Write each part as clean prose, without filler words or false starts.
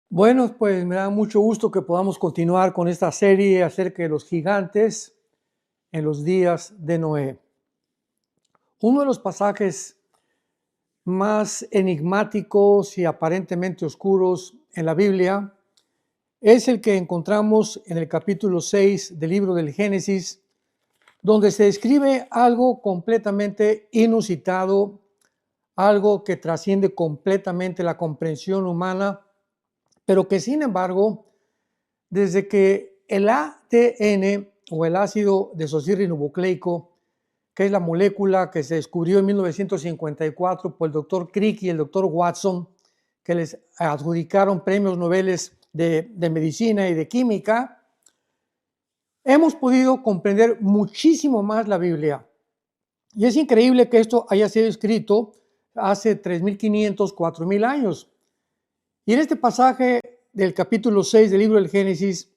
Bueno, pues me da mucho gusto que podamos continuar con esta serie acerca de los gigantes en los días de Noé. Uno de los pasajes más enigmáticos y aparentemente oscuros en la Biblia es el que encontramos en el capítulo 6 del libro del Génesis, donde se describe algo completamente inusitado, algo que trasciende completamente la comprensión humana, pero que sin embargo, desde que el ADN o el ácido desoxirribonucleico, que es la molécula que se descubrió en 1954 por el doctor Crick y el doctor Watson, que les adjudicaron premios Nobel de medicina y de química, hemos podido comprender muchísimo más la Biblia. Y es increíble que esto haya sido escrito hace 3.500, 4.000 años. Y en este pasaje del capítulo 6 del libro del Génesis,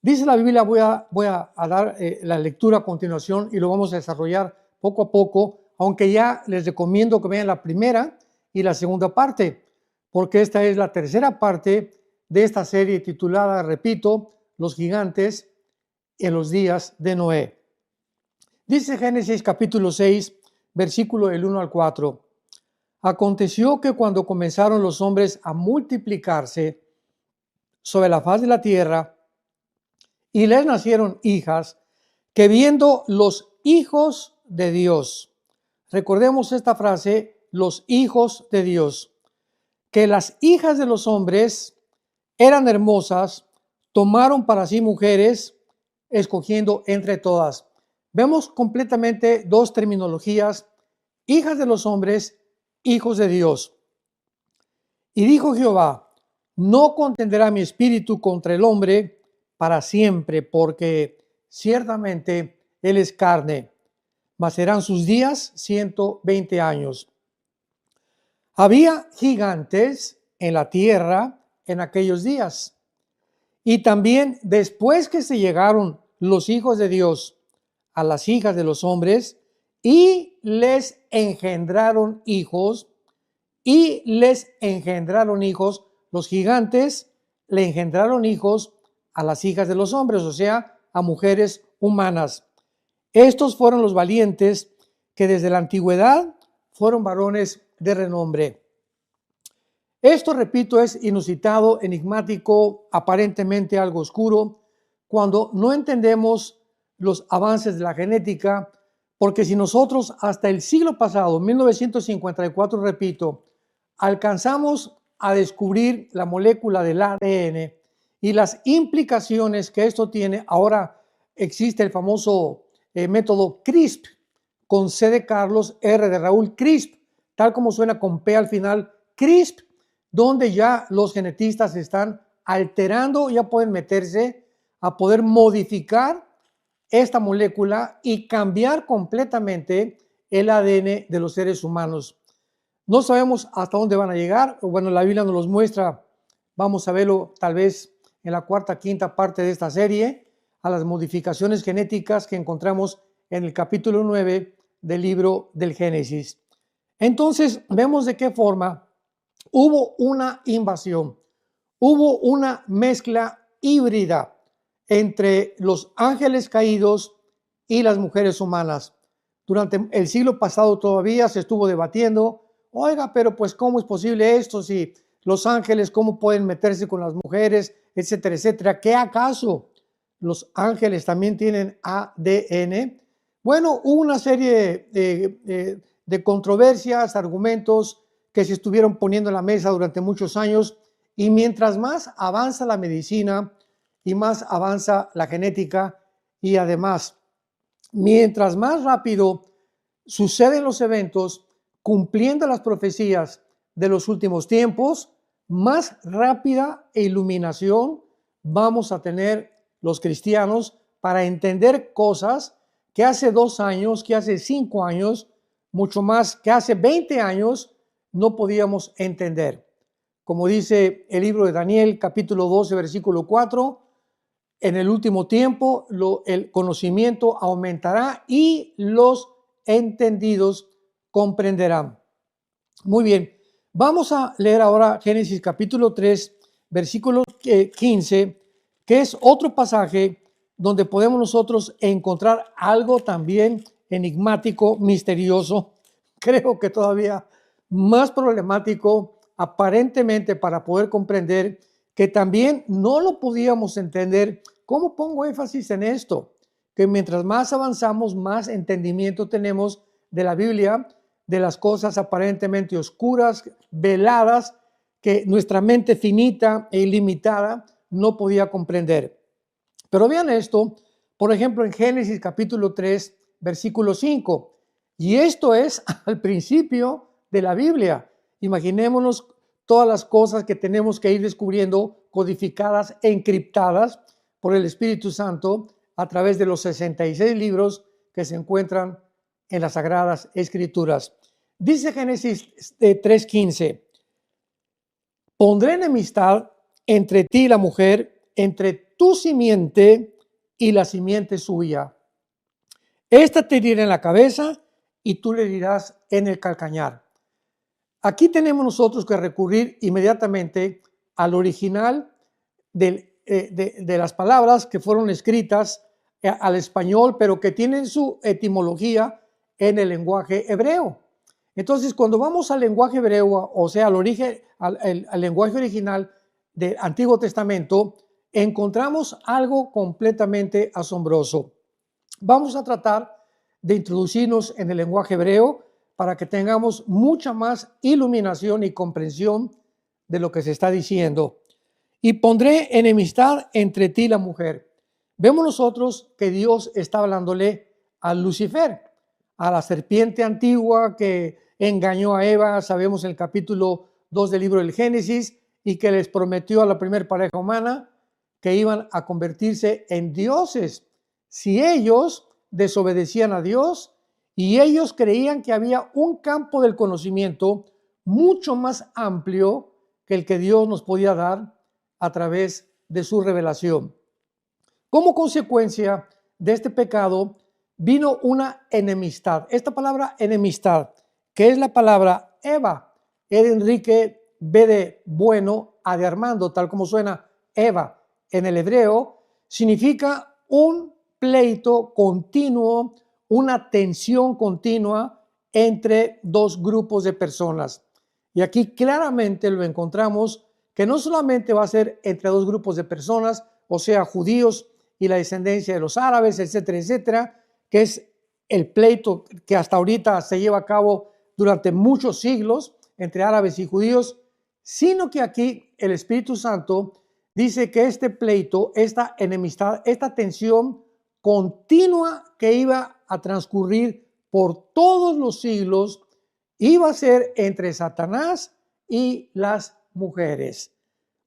dice la Biblia, voy a dar la lectura a continuación y lo vamos a desarrollar poco a poco, aunque ya les recomiendo que vean la primera y la segunda parte, porque esta es la tercera parte de esta serie titulada, repito, Los gigantes en los días de Noé. Dice Génesis capítulo 6, versículo del 1 al 4. Aconteció que cuando comenzaron los hombres a multiplicarse sobre la faz de la tierra, y les nacieron hijas, que viendo los hijos de Dios, recordemos esta frase, los hijos de Dios, que las hijas de los hombres eran hermosas, tomaron para sí mujeres, escogiendo entre todas. Vemos completamente dos terminologías, hijas de los hombres, hijos de Dios. Y dijo Jehová, no contenderá mi espíritu contra el hombre para siempre, porque ciertamente él es carne, mas serán sus días 120 años. Había gigantes en la tierra en aquellos días. Y también después que se llegaron los hijos de Dios a las hijas de los hombres y les engendraron hijos, los gigantes le engendraron hijos a las hijas de los hombres, o sea, a mujeres humanas. Estos fueron los valientes que desde la antigüedad fueron varones de renombre. Esto, repito, es inusitado, enigmático, aparentemente algo oscuro, cuando no entendemos los avances de la genética, porque si nosotros hasta el siglo pasado, 1954, repito, alcanzamos a descubrir la molécula del ADN y las implicaciones que esto tiene, ahora existe el famoso método CRISP, con C de Carlos, R de Raúl, CRISP, tal como suena con P al final, CRISP, donde ya los genetistas están alterando, ya pueden meterse a poder modificar esta molécula y cambiar completamente el ADN de los seres humanos. No sabemos hasta dónde van a llegar, bueno, la Biblia nos los muestra, vamos a verlo tal vez en la cuarta, quinta parte de esta serie, a las modificaciones genéticas que encontramos en el capítulo 9 del libro del Génesis. Entonces, vemos de qué forma hubo una invasión, hubo una mezcla híbrida entre los ángeles caídos y las mujeres humanas. Durante el siglo pasado todavía se estuvo debatiendo, oiga, pero pues ¿cómo es posible esto? Si los ángeles, ¿cómo pueden meterse con las mujeres? Etcétera, etcétera. ¿Qué acaso los ángeles también tienen ADN? Bueno, hubo una serie de controversias, argumentos que se estuvieron poniendo en la mesa durante muchos años, y mientras más avanza la medicina y más avanza la genética, y además, mientras más rápido suceden los eventos, cumpliendo las profecías de los últimos tiempos, más rápida iluminación vamos a tener los cristianos para entender cosas que hace 2 años, que hace 5 años, mucho más, que hace 20 años, no podíamos entender. Como dice el libro de Daniel, capítulo 12, versículo 4, en el último tiempo el conocimiento aumentará y los entendidos comprenderán. Muy bien, vamos a leer ahora Génesis capítulo 3, versículo 15, que es otro pasaje donde podemos nosotros encontrar algo también enigmático, misterioso, creo que todavía más problemático aparentemente para poder comprender, que también no lo podíamos entender. ¿Cómo pongo énfasis en esto? Que mientras más avanzamos, más entendimiento tenemos de la Biblia, de las cosas aparentemente oscuras, veladas, que nuestra mente finita e ilimitada no podía comprender. Pero vean esto, por ejemplo, en Génesis capítulo 3, versículo 5. Y esto es al principio de la Biblia. Imaginémonos todas las cosas que tenemos que ir descubriendo, codificadas, encriptadas por el Espíritu Santo a través de los 66 libros que se encuentran en las Sagradas Escrituras. Dice Génesis 3:15, pondré enemistad entre ti y la mujer, entre tu simiente y la simiente suya. Esta te herirá en la cabeza y tú le herirás en el calcañar. Aquí tenemos nosotros que recurrir inmediatamente al original de las palabras que fueron escritas al español, pero que tienen su etimología en el lenguaje hebreo. Entonces, cuando vamos al lenguaje hebreo, o sea, al origen, al lenguaje original del Antiguo Testamento, encontramos algo completamente asombroso. Vamos a tratar de introducirnos en el lenguaje hebreo para que tengamos mucha más iluminación y comprensión de lo que se está diciendo. Y pondré enemistad entre ti y la mujer. Vemos nosotros que Dios está hablándole a Lucifer, a la serpiente antigua que engañó a Eva, sabemos en el capítulo 2 del libro del Génesis, y que les prometió a la primera pareja humana que iban a convertirse en dioses si ellos desobedecían a Dios, y ellos creían que había un campo del conocimiento mucho más amplio que el que Dios nos podía dar a través de su revelación. Como consecuencia de este pecado vino una enemistad. Esta palabra enemistad, que es la palabra Eva, E de Enrique, B de bueno, A de Armando, tal como suena Eva en el hebreo, significa un pleito continuo, una tensión continua entre dos grupos de personas. Y aquí claramente lo encontramos que no solamente va a ser entre dos grupos de personas, o sea, judíos y la descendencia de los árabes, etcétera, etcétera, que es el pleito que hasta ahorita se lleva a cabo durante muchos siglos entre árabes y judíos, sino que aquí el Espíritu Santo dice que este pleito, esta enemistad, esta tensión continua que iba a transcurrir por todos los siglos, iba a ser entre Satanás y las mujeres.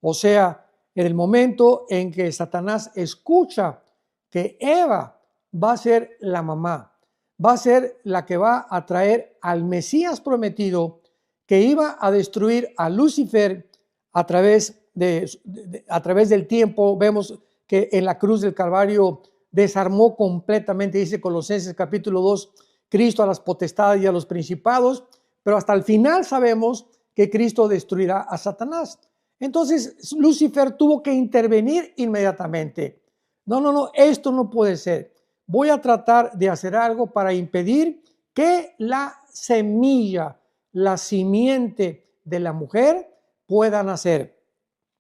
O sea, en el momento en que Satanás escucha que Eva va a ser la mamá, va a ser la que va a traer al Mesías prometido, que iba a destruir a Lucifer a través del tiempo. Vemos que en la cruz del Calvario desarmó completamente, dice Colosenses capítulo 2, Cristo a las potestades y a los principados, pero hasta el final sabemos que Cristo destruirá a Satanás. Entonces Lucifer tuvo que intervenir inmediatamente. No, esto no puede ser. Voy a tratar de hacer algo para impedir que la semilla, la simiente de la mujer pueda nacer.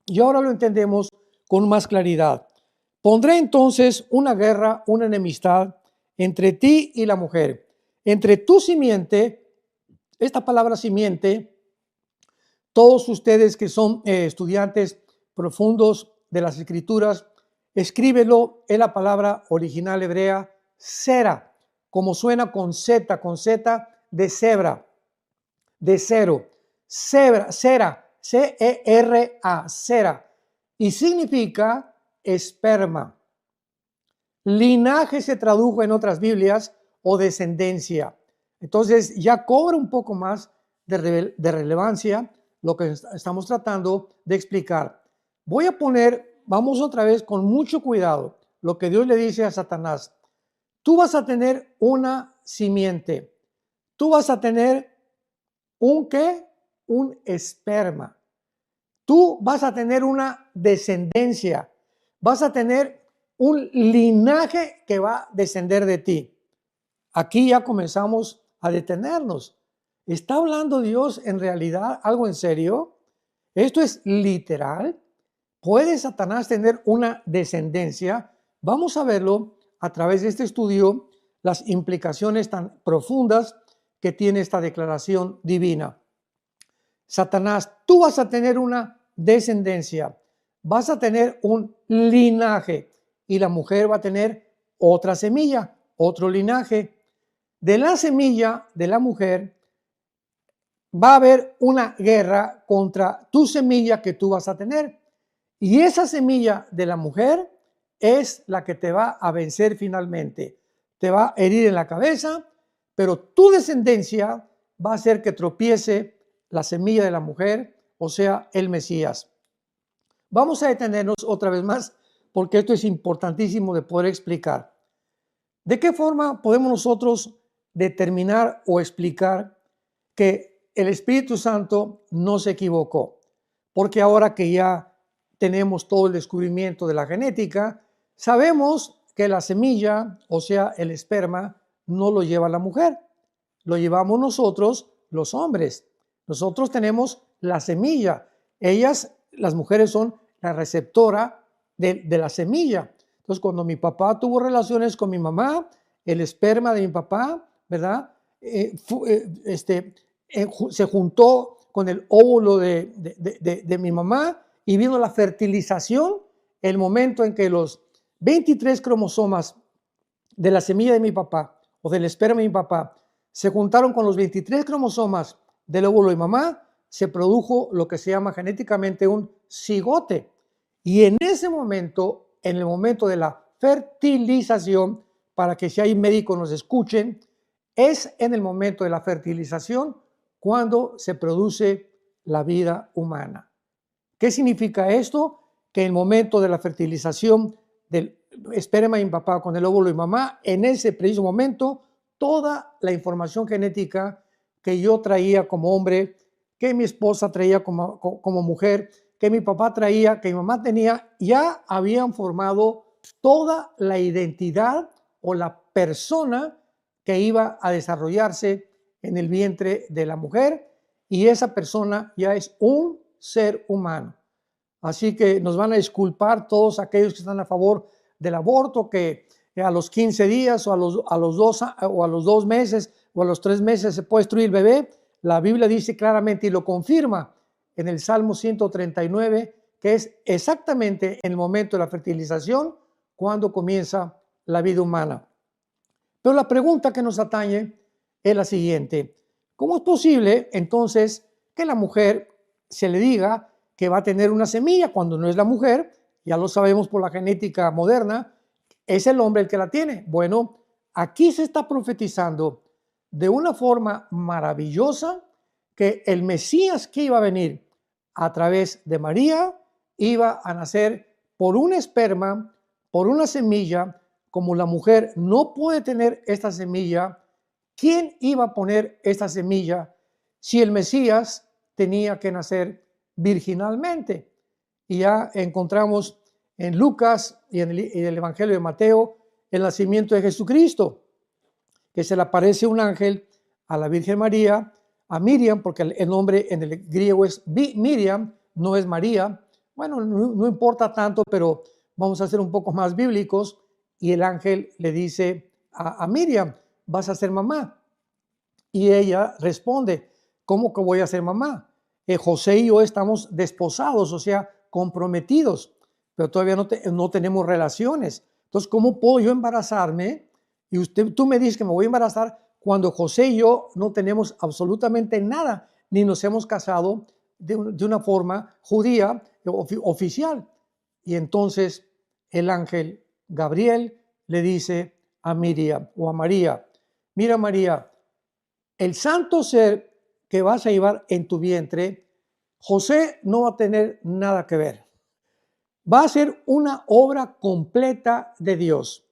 Y ahora lo entendemos con más claridad. Pondré entonces una guerra, una enemistad entre ti y la mujer, entre tu simiente. Esta palabra simiente, todos ustedes que son estudiantes profundos de las Escrituras, escríbelo en la palabra original hebrea, cera, como suena con Z de cebra, de cero, cera, C-E-R-A, cera, y significa esperma. Linaje se tradujo en otras Biblias o descendencia. Entonces ya cobra un poco más de relevancia lo que estamos tratando de explicar. Vamos otra vez con mucho cuidado, lo que Dios le dice a Satanás. Tú vas a tener una simiente. Tú vas a tener un ¿qué? Un esperma. Tú vas a tener una descendencia, vas a tener un linaje que va a descender de ti. Aquí ya comenzamos a detenernos. ¿Está hablando Dios en realidad algo en serio? ¿Esto es literal? ¿Puede Satanás tener una descendencia? Vamos a verlo a través de este estudio, las implicaciones tan profundas que tiene esta declaración divina. Satanás, tú vas a tener una descendencia, vas a tener un linaje y la mujer va a tener otra semilla, otro linaje. De la semilla de la mujer va a haber una guerra contra tu semilla que tú vas a tener. Y esa semilla de la mujer es la que te va a vencer finalmente. Te va a herir en la cabeza, pero tu descendencia va a hacer que tropiece la semilla de la mujer, o sea, el Mesías. Vamos a detenernos otra vez más, porque esto es importantísimo de poder explicar. ¿De qué forma podemos nosotros determinar o explicar que el Espíritu Santo no se equivocó? Porque ahora que ya tenemos todo el descubrimiento de la genética, sabemos que la semilla, o sea, el esperma, no lo lleva la mujer, lo llevamos nosotros, los hombres. Nosotros tenemos la semilla. Ellas, las mujeres, son la receptora de la semilla. Entonces, cuando mi papá tuvo relaciones con mi mamá, el esperma de mi papá, ¿verdad? Se juntó con el óvulo de mi mamá y vino la fertilización, el momento en que los 23 cromosomas de la semilla de mi papá o del esperma de mi papá se juntaron con los 23 cromosomas del óvulo de mamá, se produjo lo que se llama genéticamente un cigote. Y en ese momento, en el momento de la fertilización, para que si hay médicos nos escuchen, es en el momento de la fertilización cuando se produce la vida humana. ¿Qué significa esto? Que en el momento de la fertilización del esperma de mi papá con el óvulo de mamá, en ese preciso momento, toda la información genética que yo traía como hombre, que mi esposa traía como mujer, que mi papá traía, que mi mamá tenía, ya habían formado toda la identidad o la persona que iba a desarrollarse en el vientre de la mujer, y esa persona ya es un ser humano. Así que nos van a disculpar todos aquellos que están a favor del aborto, que a los 15 días o a los 2 meses o a los 3 meses se puede destruir el bebé. La Biblia dice claramente y lo confirma en el Salmo 139, que es exactamente en el momento de la fertilización cuando comienza la vida humana. Pero la pregunta que nos atañe es la siguiente: ¿cómo es posible entonces que la mujer se le diga que va a tener una semilla cuando no es la mujer? Ya lo sabemos por la genética moderna, es el hombre el que la tiene. Bueno, aquí se está profetizando de una forma maravillosa que el Mesías que iba a venir a través de María iba a nacer por un esperma, por una semilla. Como la mujer no puede tener esta semilla, ¿quién iba a poner esta semilla si el Mesías tenía que nacer virginalmente? Y ya encontramos en Lucas y en el Evangelio de Mateo el nacimiento de Jesucristo, que se le aparece un ángel a la Virgen María, a Miriam, porque el nombre en el griego es Miriam, no es María. Bueno, no importa tanto, pero vamos a ser un poco más bíblicos. Y el ángel le dice a Miriam, vas a ser mamá. Y ella responde, ¿cómo que voy a ser mamá? José y yo estamos desposados, o sea, comprometidos, pero todavía no tenemos relaciones. Entonces, ¿cómo puedo yo embarazarme? Y tú me dices que me voy a embarazar cuando José y yo no tenemos absolutamente nada, ni nos hemos casado de una forma judía oficial. Y entonces el ángel Gabriel le dice a Miriam o a María, mira María, el santo ser que vas a llevar en tu vientre, José no va a tener nada que ver. Va a ser una obra completa de Dios.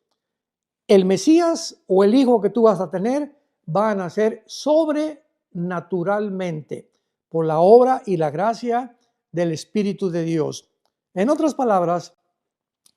El Mesías o el hijo que tú vas a tener va a nacer sobrenaturalmente por la obra y la gracia del Espíritu de Dios. En otras palabras,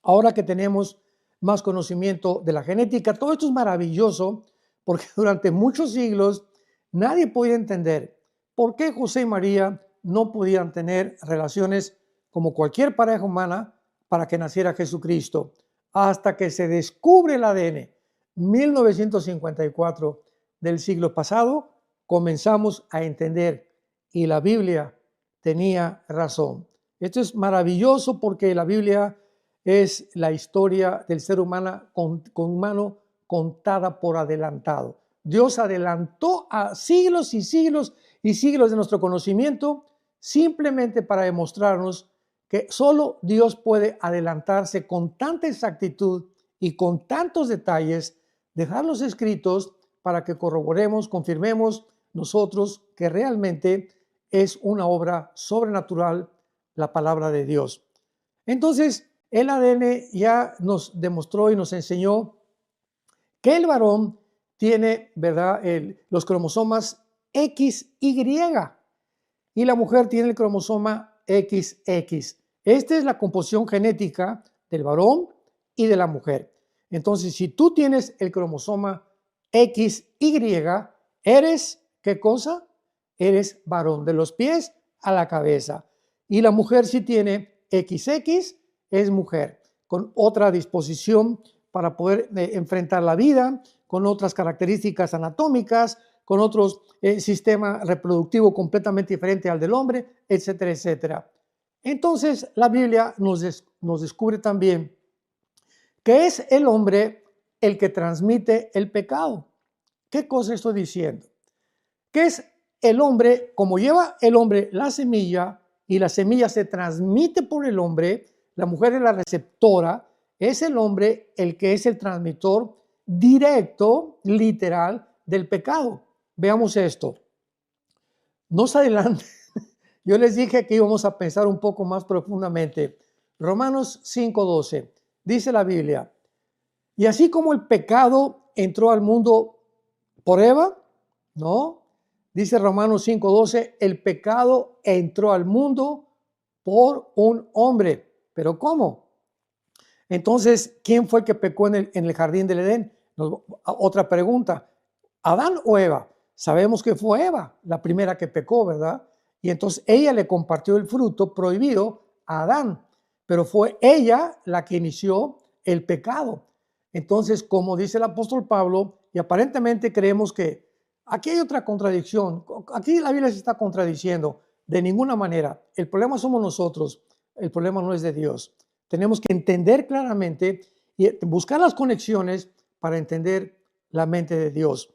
ahora que tenemos más conocimiento de la genética, todo esto es maravilloso porque durante muchos siglos nadie podía entender por qué José y María no podían tener relaciones como cualquier pareja humana para que naciera Jesucristo, hasta que se descubre el ADN. 1954 del siglo pasado comenzamos a entender y la Biblia tenía razón. Esto es maravilloso porque la Biblia es la historia del ser humano contada por adelantado. Dios adelantó a siglos y siglos y siglos de nuestro conocimiento simplemente para demostrarnos que solo Dios puede adelantarse con tanta exactitud y con tantos detalles, dejarlos escritos para que corroboremos, confirmemos nosotros que realmente es una obra sobrenatural la palabra de Dios. Entonces, el ADN ya nos demostró y nos enseñó que el varón tiene, ¿verdad?, los cromosomas XY y la mujer tiene el cromosoma XX. Esta es la composición genética del varón y de la mujer. Entonces, si tú tienes el cromosoma XY, eres, ¿qué cosa? Eres varón, de los pies a la cabeza. Y la mujer si tiene XX, es mujer, con otra disposición para poder enfrentar la vida, con otras características anatómicas, con otro sistema reproductivo completamente diferente al del hombre, etcétera, etcétera. Entonces, la Biblia nos descubre también que es el hombre el que transmite el pecado. ¿Qué cosa estoy diciendo? Que es el hombre, como lleva el hombre la semilla y la semilla se transmite por el hombre, la mujer es la receptora, es el hombre el que es el transmisor directo, literal, del pecado. Veamos esto. No se adelante. Yo les dije que íbamos a pensar un poco más profundamente. Romanos 5:12, dice la Biblia, y así como el pecado entró al mundo por Eva, ¿no? Dice Romanos 5:12, el pecado entró al mundo por un hombre. ¿Pero cómo? Entonces, ¿quién fue el que pecó en el jardín del Edén? Otra pregunta, ¿Adán o Eva? Sabemos que fue Eva la primera que pecó, ¿verdad? Y entonces ella le compartió el fruto prohibido a Adán, pero fue ella la que inició el pecado. Entonces, como dice el apóstol Pablo, y aparentemente creemos que aquí hay otra contradicción, aquí la Biblia se está contradiciendo, de ninguna manera. El problema somos nosotros, el problema no es de Dios. Tenemos que entender claramente y buscar las conexiones para entender la mente de Dios.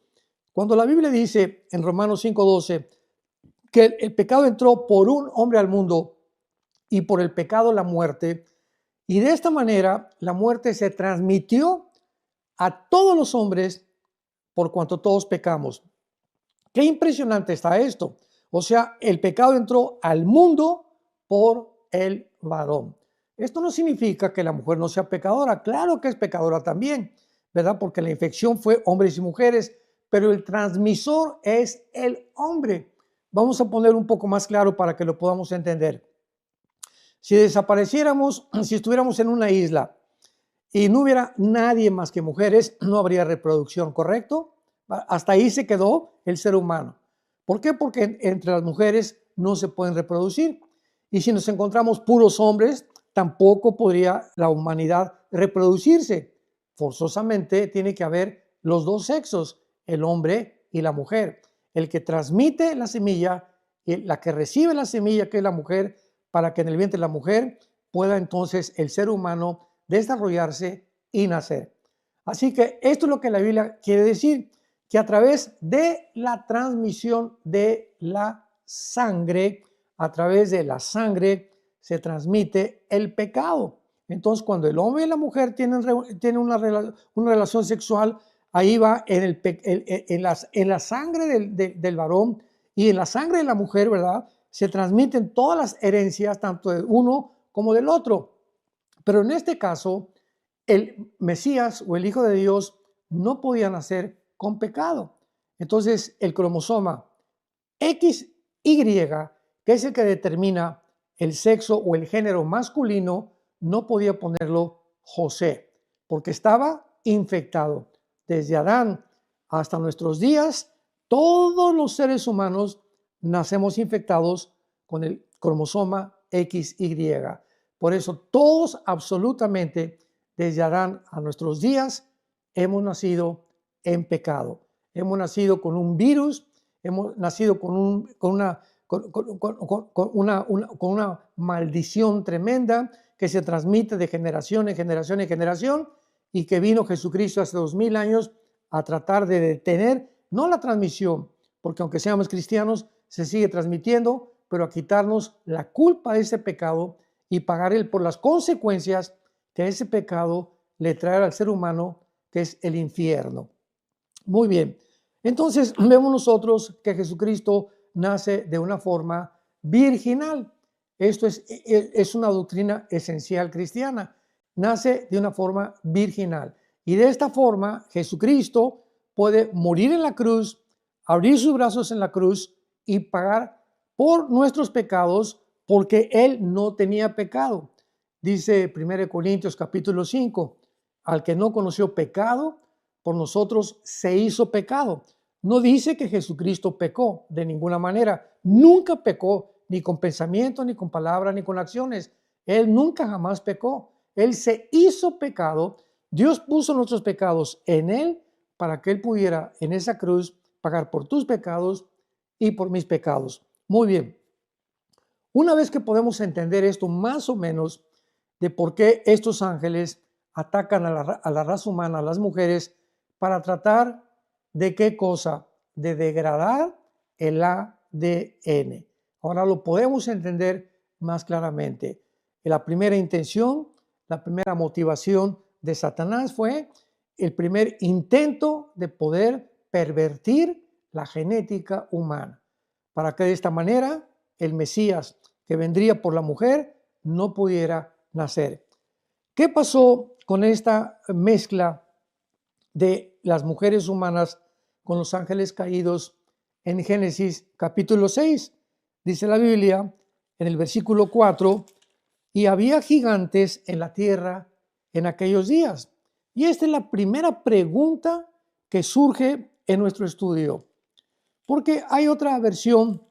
Cuando la Biblia dice en Romanos 5:12 que el pecado entró por un hombre al mundo y por el pecado la muerte, y de esta manera la muerte se transmitió a todos los hombres por cuanto todos pecamos. Qué impresionante está esto. O sea, el pecado entró al mundo por el varón. Esto no significa que la mujer no sea pecadora. Claro que es pecadora también, ¿verdad? Porque la infección fue hombres y mujeres, pero el transmisor es el hombre. Vamos a poner un poco más claro para que lo podamos entender. Si desapareciéramos, si estuviéramos en una isla y no hubiera nadie más que mujeres, no habría reproducción, ¿correcto? Hasta ahí se quedó el ser humano. ¿Por qué? Porque entre las mujeres no se pueden reproducir. Y si nos encontramos puros hombres, tampoco podría la humanidad reproducirse. Forzosamente tiene que haber los dos sexos, el hombre y la mujer. El que transmite la semilla y la que recibe la semilla, que es la mujer, para que en el vientre de la mujer pueda entonces el ser humano desarrollarse y nacer. Así que esto es lo que la Biblia quiere decir, que a través de la transmisión de la sangre, a través de la sangre se transmite el pecado. Entonces, cuando el hombre y la mujer tienen una relación sexual, ahí va en la sangre del varón y en la sangre de la mujer, ¿verdad? Se transmiten todas las herencias, tanto de uno como del otro. Pero en este caso, el Mesías o el Hijo de Dios no podía nacer con pecado. Entonces, el cromosoma XY, que es el que determina el sexo o el género masculino, no podía ponerlo José, porque estaba infectado. Desde Adán hasta nuestros días, todos los seres humanos nacemos infectados con el cromosoma XY. Por eso todos absolutamente, desde Adán a nuestros días, hemos nacido en pecado. Hemos nacido con un virus, hemos nacido con una maldición tremenda que se transmite de generación en generación en generación, y que vino Jesucristo hace 2000 años a tratar de detener, no la transmisión, porque aunque seamos cristianos, se sigue transmitiendo, pero a quitarnos la culpa de ese pecado y pagar él por las consecuencias que ese pecado le trae al ser humano, que es el infierno. Muy bien, entonces vemos nosotros que Jesucristo nace de una forma virginal. Esto es una doctrina esencial cristiana. Nace de una forma virginal. Y de esta forma, Jesucristo puede morir en la cruz, abrir sus brazos en la cruz y pagar por nuestros pecados, porque Él no tenía pecado. Dice 1 Corintios capítulo 5, al que no conoció pecado, por nosotros se hizo pecado. No dice que Jesucristo pecó de ninguna manera. Nunca pecó, ni con pensamiento, ni con palabra, ni con acciones. Él nunca jamás pecó. Él se hizo pecado. Dios puso nuestros pecados en Él para que Él pudiera en esa cruz pagar por tus pecados y por mis pecados. Muy bien. Una vez que podemos entender esto más o menos de por qué estos ángeles atacan a la raza humana, a las mujeres, para tratar de qué cosa, de degradar el ADN. Ahora lo podemos entender más claramente. La primera intención, la primera motivación de Satanás fue el primer intento de poder pervertir la genética humana, para que de esta manera el Mesías que vendría por la mujer no pudiera nacer. ¿Qué pasó con esta mezcla de las mujeres humanas con los ángeles caídos en Génesis capítulo 6? Dice la Biblia en el versículo 4, y había gigantes en la tierra en aquellos días. Y esta es la primera pregunta que surge en nuestro estudio, porque hay otra versión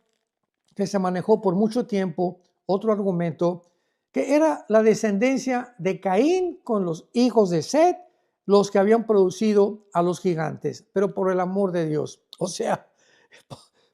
que se manejó por mucho tiempo, otro argumento, que era la descendencia de Caín con los hijos de Set, los que habían producido a los gigantes, pero por el amor de Dios. O sea,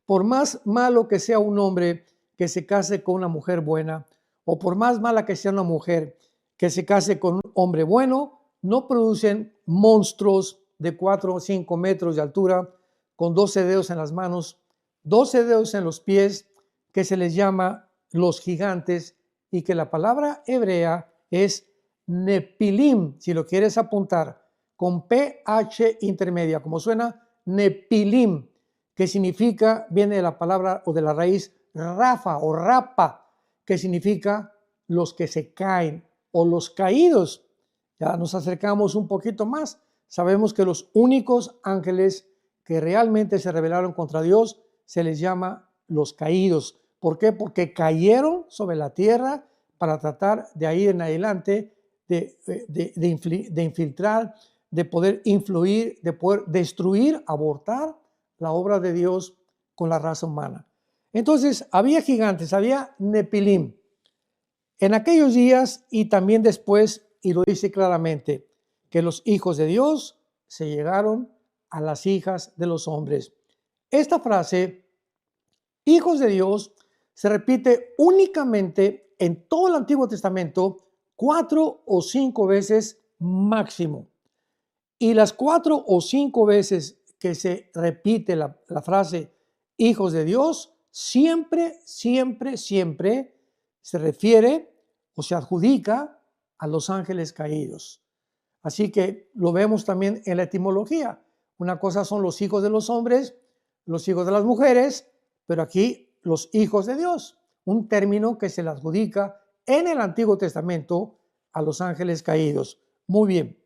por más malo que sea un hombre que se case con una mujer buena, o por más mala que sea una mujer que se case con un hombre bueno, no producen monstruos de 4 o 5 metros de altura, con 12 dedos en las manos, 12 dedos en los pies, que se les llama los gigantes, y que la palabra hebrea es Nepilim, si lo quieres apuntar, con PH intermedia, como suena Nepilim, que significa, viene de la palabra o de la raíz rafa o rapa, que significa los que se caen o los caídos. Ya nos acercamos un poquito más. Sabemos que los únicos ángeles que realmente se rebelaron contra Dios se les llama los caídos. ¿Por qué? Porque cayeron sobre la tierra para tratar de ahí en adelante de infiltrar, de poder influir, de poder destruir, abortar la obra de Dios con la raza humana. Entonces, había gigantes, había Nepilim en aquellos días y también después, y lo dice claramente, que los hijos de Dios se llegaron a las hijas de los hombres. Esta frase, hijos de Dios, se repite únicamente en todo el Antiguo Testamento 4 o 5 veces máximo. Y las 4 o 5 veces que se repite la frase hijos de Dios, siempre se refiere o se adjudica a los ángeles caídos. Así que lo vemos también en la etimología. Una cosa son los hijos de los hombres, los hijos de las mujeres, pero aquí los hijos de Dios, un término que se le adjudica en el Antiguo Testamento a los ángeles caídos. Muy bien.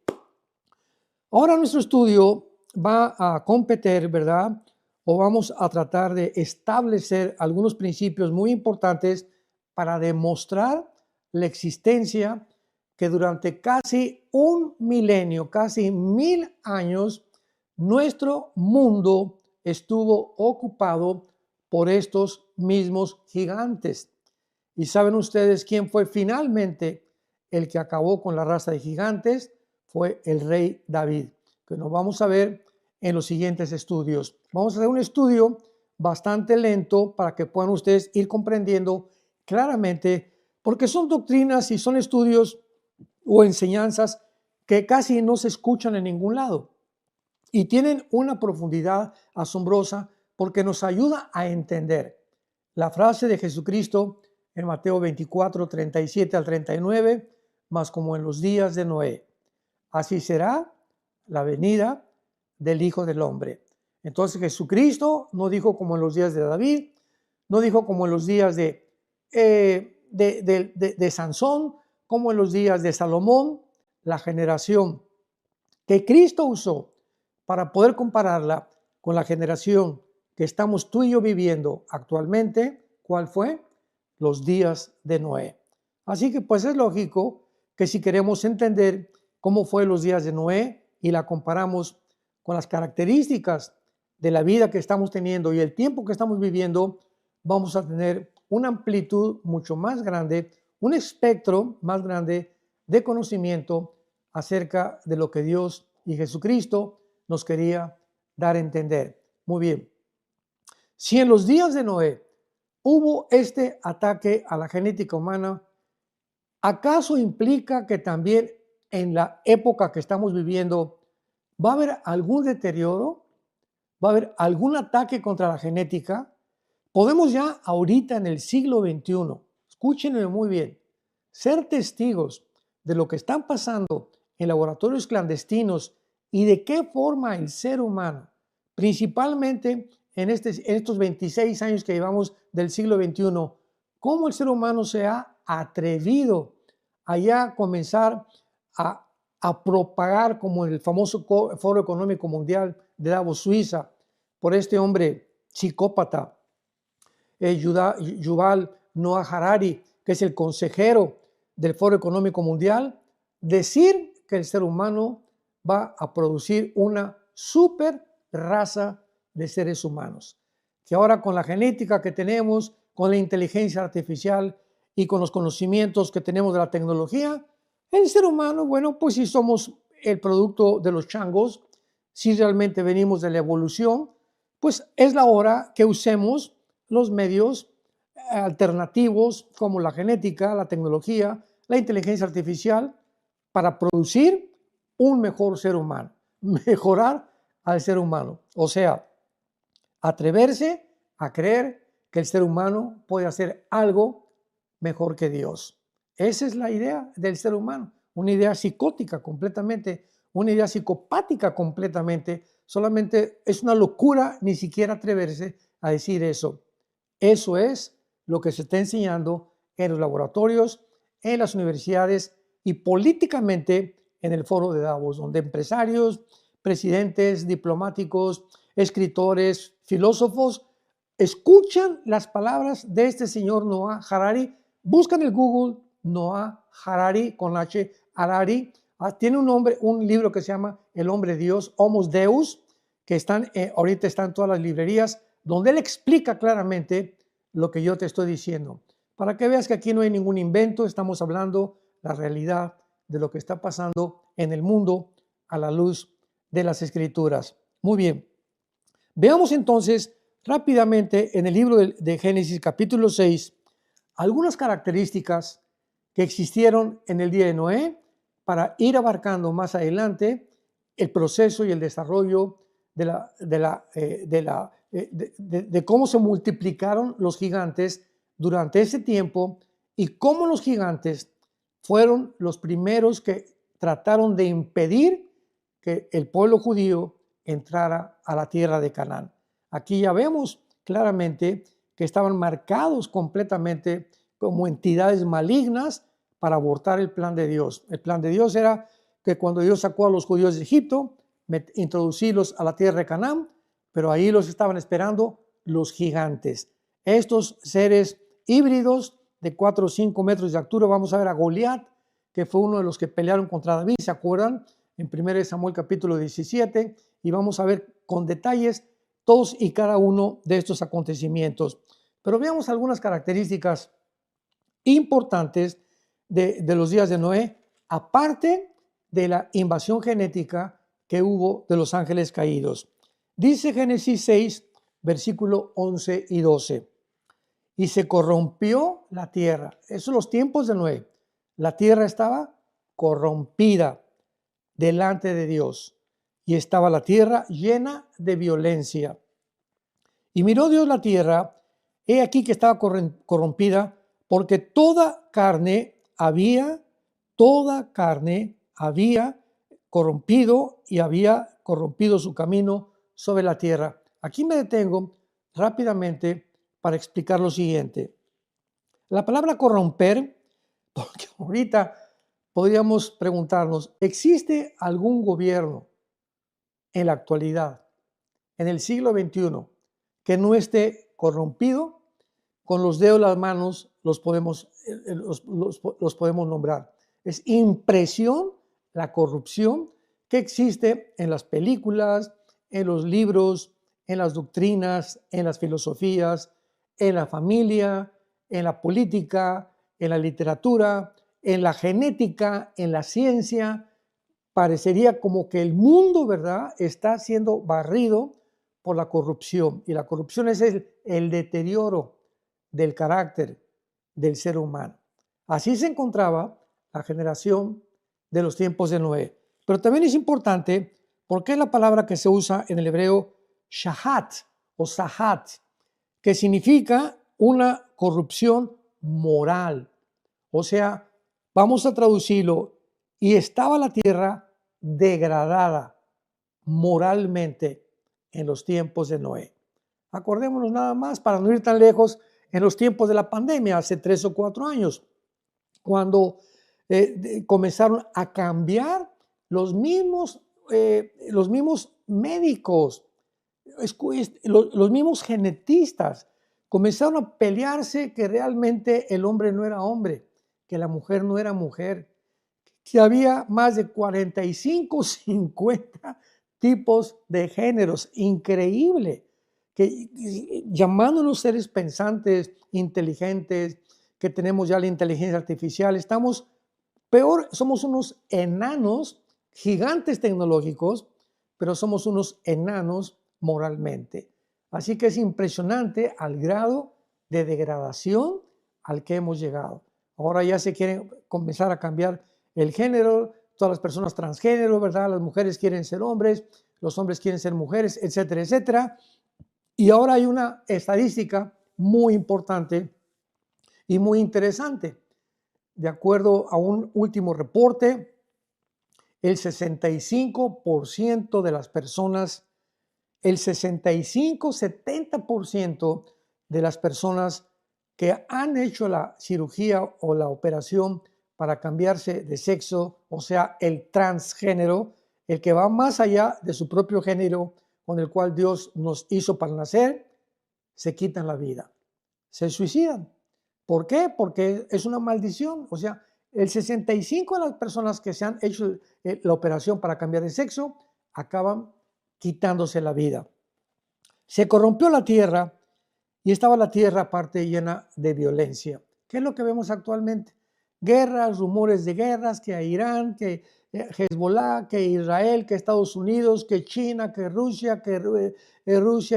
Ahora nuestro estudio va a competir, ¿verdad? O vamos a tratar de establecer algunos principios muy importantes para demostrar la existencia que durante casi un milenio, casi 1000 años, nuestro mundo estuvo ocupado por estos mismos gigantes. ¿Y saben ustedes quién fue finalmente el que acabó con la raza de gigantes? Fue el rey David, que nos vamos a ver en los siguientes estudios. Vamos a hacer un estudio bastante lento para que puedan ustedes ir comprendiendo claramente, porque son doctrinas y son estudios o enseñanzas que casi no se escuchan en ningún lado y tienen una profundidad asombrosa porque nos ayuda a entender la frase de Jesucristo en Mateo 24, 37 al 39, más como en los días de Noé. Así será la venida del Hijo del Hombre. Entonces Jesucristo no dijo como en los días de David, no dijo como en los días de Sansón, como en los días de Salomón. La generación que Cristo usó para poder compararla con la generación que estamos tú y yo viviendo actualmente, ¿cuál fue? Los días de Noé. Así que pues es lógico que si queremos entender cómo fue los días de Noé y la comparamos con las características de la vida que estamos teniendo y el tiempo que estamos viviendo, vamos a tener una amplitud mucho más grande, un espectro más grande de conocimiento acerca de lo que Dios y Jesucristo nos quería dar a entender. Muy bien. Si en los días de Noé hubo este ataque a la genética humana, ¿acaso implica que también en la época que estamos viviendo va a haber algún deterioro? ¿Va a haber algún ataque contra la genética? Podemos ya ahorita en el siglo XXI, escúchenme muy bien, ser testigos de lo que están pasando en laboratorios clandestinos y de qué forma el ser humano, principalmente en estos 26 años que llevamos del siglo XXI, cómo el ser humano se ha atrevido a ya comenzar a propagar, como en el famoso Foro Económico Mundial de Davos, Suiza, por este hombre psicópata, Yuval Noah Harari, que es el consejero del Foro Económico Mundial, decir que el ser humano va a producir una super raza de seres humanos, que ahora con la genética que tenemos, con la inteligencia artificial y con los conocimientos que tenemos de la tecnología, el ser humano, bueno, pues si somos el producto de los changos, si realmente venimos de la evolución, pues es la hora que usemos los medios alternativos como la genética, la tecnología, la inteligencia artificial para producir un mejor ser humano, mejorar al ser humano. O sea, atreverse a creer que el ser humano puede hacer algo mejor que Dios. Esa es la idea del ser humano, una idea psicótica completamente, una idea psicopática completamente. Solamente es una locura ni siquiera atreverse a decir eso. Eso es lo que se está enseñando en los laboratorios, en las universidades y políticamente en el foro de Davos, donde empresarios, presidentes, diplomáticos, escritores, filósofos escuchan las palabras de este señor Noah Harari. Buscan en Google Noah Harari con H, Harari. Tiene un nombre, un libro que se llama El hombre Dios, Homos Deus, que ahorita están en todas las librerías, donde él explica claramente lo que yo te estoy diciendo. Para que veas que aquí no hay ningún invento, estamos hablando la realidad de lo que está pasando en el mundo a la luz de las Escrituras. Muy bien. Veamos entonces rápidamente en el libro de Génesis capítulo 6 algunas características que existieron en el día de Noé para ir abarcando más adelante el proceso y el desarrollo de cómo se multiplicaron los gigantes durante ese tiempo y cómo los gigantes fueron los primeros que trataron de impedir que el pueblo judío entrara a la tierra de Canaán. Aquí ya vemos claramente que estaban marcados completamente como entidades malignas para abortar el plan de Dios. El plan de Dios era que cuando Dios sacó a los judíos de Egipto, introducirlos a la tierra de Canaán, pero ahí los estaban esperando los gigantes. Estos seres híbridos de 4 o 5 metros de altura. Vamos a ver a Goliat, que fue uno de los que pelearon contra David, ¿se acuerdan? En 1 Samuel capítulo 17, y vamos a ver con detalles todos y cada uno de estos acontecimientos. Pero veamos algunas características importantes de los días de Noé, aparte de la invasión genética que hubo de los ángeles caídos. Dice Génesis 6, versículo 11 y 12. Y se corrompió la tierra. Esos son los tiempos de Noé. La tierra estaba corrompida delante de Dios y estaba la tierra llena de violencia. Y miró Dios la tierra, he aquí que estaba corrompida, porque toda carne había corrompido y había corrompido su camino sobre la tierra. Aquí me detengo rápidamente para explicar lo siguiente. La palabra corromper, porque ahorita podríamos preguntarnos, ¿existe algún gobierno en la actualidad, en el siglo XXI, que no esté corrompido? Con los dedos de las manos los podemos nombrar. Es impresión la corrupción que existe en las películas, en los libros, en las doctrinas, en las filosofías, en la familia, en la política, en la literatura, en la genética, en la ciencia. Parecería como que el mundo, ¿verdad?, está siendo barrido por la corrupción. Y la corrupción es el deterioro del carácter del ser humano. Así se encontraba la generación de los tiempos de Noé. Pero también es importante porque es la palabra que se usa en el hebreo shahat o sahat, que significa una corrupción moral. O sea, vamos a traducirlo, y estaba la tierra degradada moralmente en los tiempos de Noé. Acordémonos nada más, para no ir tan lejos, en los tiempos de la pandemia, hace 3 o 4 años, cuando comenzaron a cambiar los mismos médicos, los mismos genetistas, comenzaron a pelearse que realmente el hombre no era hombre, que la mujer no era mujer, que había más de 45, 50 tipos de géneros. Increíble. Que llamándonos seres pensantes, inteligentes, que tenemos ya la inteligencia artificial, estamos peor, somos unos enanos, gigantes tecnológicos, pero somos unos enanos moralmente. Así que es impresionante al grado de degradación al que hemos llegado. Ahora ya se quieren comenzar a cambiar el género, todas las personas transgénero, ¿verdad? Las mujeres quieren ser hombres, los hombres quieren ser mujeres, etcétera, etcétera. Y ahora hay una estadística muy importante y muy interesante. De acuerdo a un último reporte, el 65% de las personas, el 65-70% de las personas que han hecho la cirugía o la operación para cambiarse de sexo, o sea, el transgénero, el que va más allá de su propio género con el cual Dios nos hizo para nacer, se quitan la vida, se suicidan. ¿Por qué? Porque es una maldición. O sea, el 65% de las personas que se han hecho la operación para cambiar de sexo acaban quitándose la vida. Se corrompió la tierra y estaba la tierra aparte llena de violencia. ¿Qué es lo que vemos actualmente? Guerras, rumores de guerras, que a Irán, que Hezbollah, que Israel, que Estados Unidos, que China, que Rusia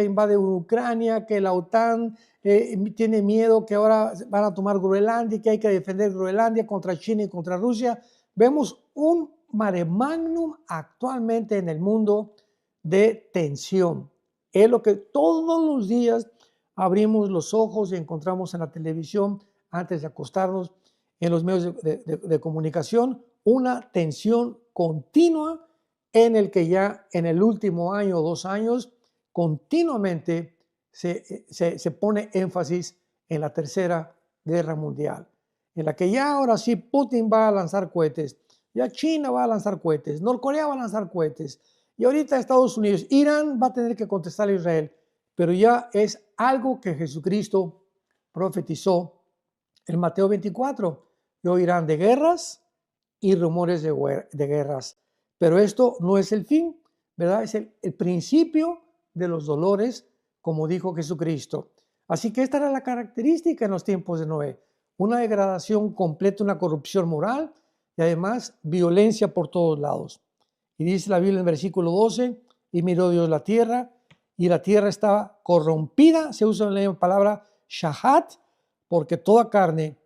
invade Ucrania, que la OTAN tiene miedo, que ahora van a tomar Groenlandia, que hay que defender Groenlandia contra China y contra Rusia. Vemos un mare magnum actualmente en el mundo de tensión. Es lo que todos los días abrimos los ojos y encontramos en la televisión antes de acostarnos, en los medios de comunicación, una tensión continua en el que ya en el último año o 2 años continuamente se pone énfasis en la Tercera Guerra Mundial, en la que ya ahora sí Putin va a lanzar cohetes, ya China va a lanzar cohetes, Norcorea va a lanzar cohetes, y ahorita Estados Unidos, Irán va a tener que contestar a Israel, pero ya es algo que Jesucristo profetizó En Mateo 24, y oirán de guerras y rumores de guerras. Pero esto no es el fin, ¿verdad? Es el principio de los dolores, como dijo Jesucristo. Así que esta era la característica en los tiempos de Noé. Una degradación completa, una corrupción moral y además violencia por todos lados. Y dice la Biblia en versículo 12, y miró Dios la tierra, y la tierra estaba corrompida, se usa la palabra shahat, porque toda carne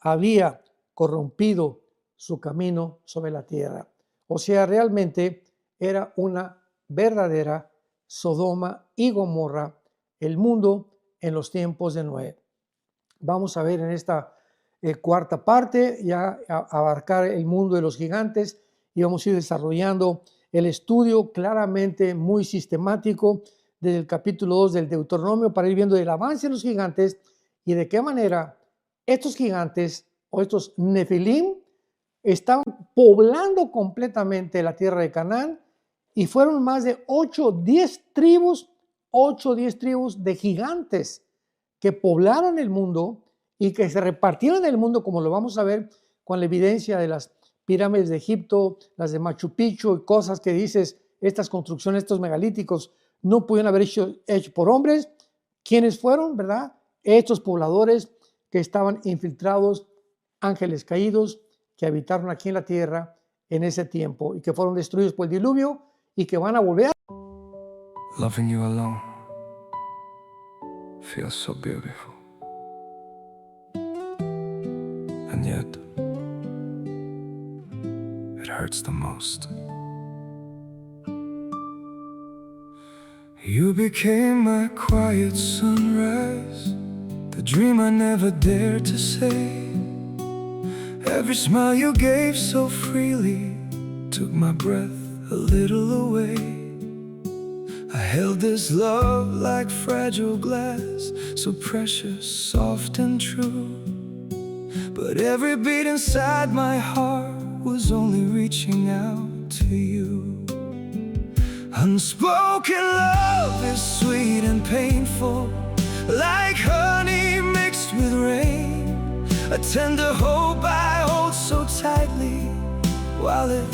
había corrompido su camino sobre la tierra. O sea, realmente era una verdadera Sodoma y Gomorra, el mundo en los tiempos de Noé. Vamos a ver en esta cuarta parte ya abarcar el mundo de los gigantes y vamos a ir desarrollando el estudio claramente muy sistemático desde el capítulo 2 del Deuteronomio para ir viendo el avance de los gigantes y de qué manera estos gigantes o estos Nefilim estaban poblando completamente la tierra de Canaán y fueron más de 8 o 10 tribus de gigantes que poblaron el mundo y que se repartieron el mundo, como lo vamos a ver con la evidencia de las pirámides de Egipto, las de Machu Picchu y cosas que dices, estas construcciones, estos megalíticos, no pudieron haber hecho por hombres. ¿Quiénes fueron, verdad? Estos pobladores que estaban infiltrados, ángeles caídos, que habitaron aquí en la tierra en ese tiempo y que fueron destruidos por el diluvio y que van a volver. Loving you alone feels so beautiful, and yet it hurts the most. You became my quiet sunrise, the dream I never dared to say. Every smile you gave so freely took my breath a little away. I held this love like fragile glass, so precious, soft and true. But every beat inside my heart was only reaching out to you. Unspoken love is sweet and painful, like honey mixed with rain. A tender hope I hold so tightly, while it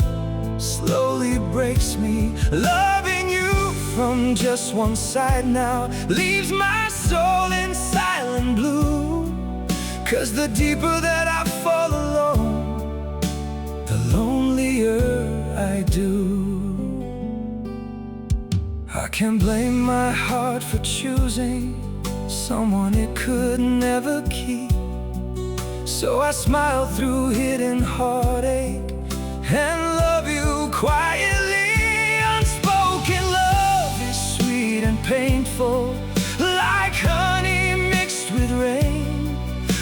slowly breaks me. Loving you from just one side now leaves my soul in silent blue. 'Cause the deeper that I fall alone, the lonelier I do. I can't blame my heart for choosing someone it could never keep. So I smile through hidden heartache and love you quietly. Unspoken love is sweet and painful, like honey mixed with rain.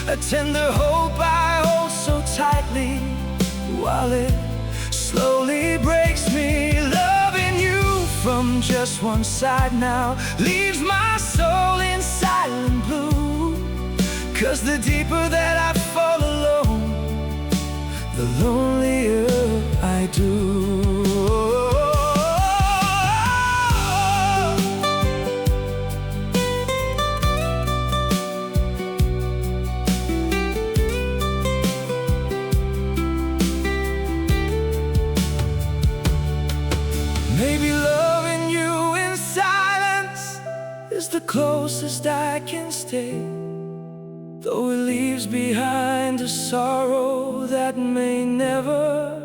A tender hope I hold so tightly, while it slowly breaks me. Loving you from just one side now leaves my soul in silent blue. 'Cause the deeper that I fall alone, the lonelier I do. Maybe loving you in silence is the closest I can stay, though it leaves behind a sorrow that may never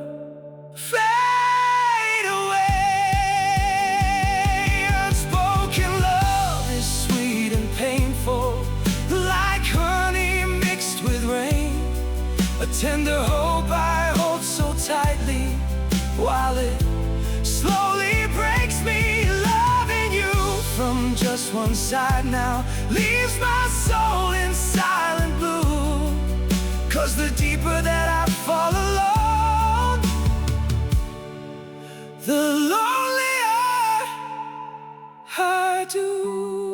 fade away. Unspoken love is sweet and painful, like honey mixed with rain. A tender hope I hold so tightly, while it slowly breaks me. Loving you from just one side now leaves my soul in silent blue. 'Cause the deeper that I fall alone, the lonelier I do.